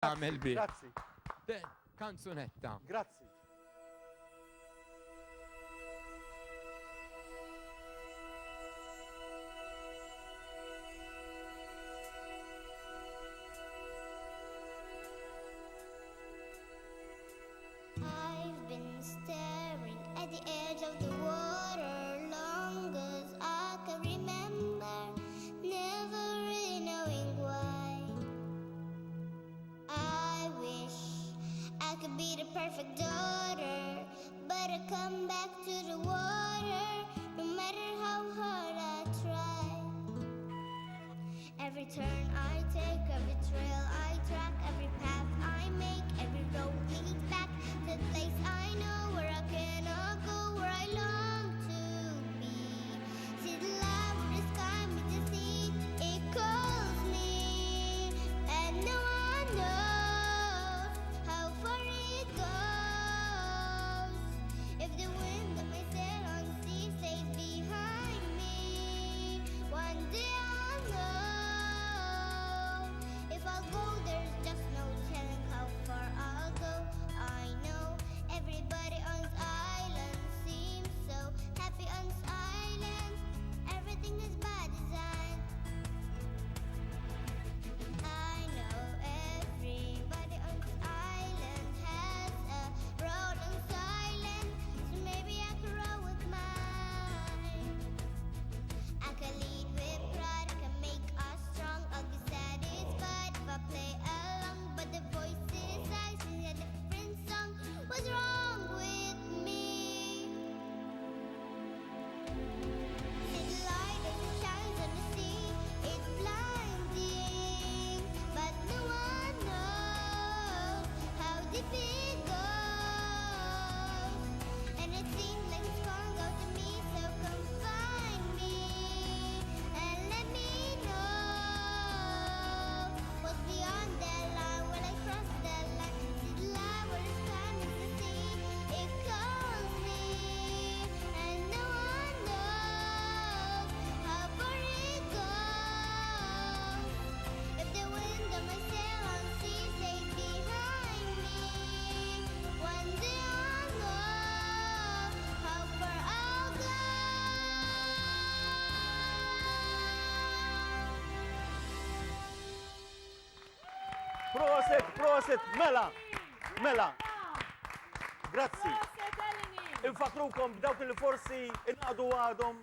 Għamel bi. Grazzi, Kanzunetta. grazzi. I've been staring at the edge of the water long as I can remember, never really knowing why. I wish I could be the perfect daughter, but I come back to the water no matter how hard I try. Every turn I take, every trail I track, every path I make, every road leads back to the place I know where I cannot go, where I long to be. See the light where the sky meets the sea, it calls me, and no one knows how far it goes. If the wind that may sail on the sea stays behind me, one day I'll know. If I'll go, there's just no telling how far I'll go. I know everybody on this island seems so happy on this island. Everything is by design. I know everybody on this island has a road on this island, so maybe I can roll with mine. I can lead with pride, I can make us strong. I'll be satisfied if I play along, but the voices I sing a different song. What's wrong with me? See the light as it shines on the sea, it's blinding, but no one knows how deep it goes. And it seems like it's calling out to me, so come find me and let me know what's beyond that line. When I cross that line, see the light where the sky meets the sea, it calls me, and no one knows how far it goes. If the wind of my sail on the sea stays behind me, one day I'll know how far I'll go. Proset, proset, mela, mela. Grazzi. Infakrukom b'dawk li forsi inqadu għadhom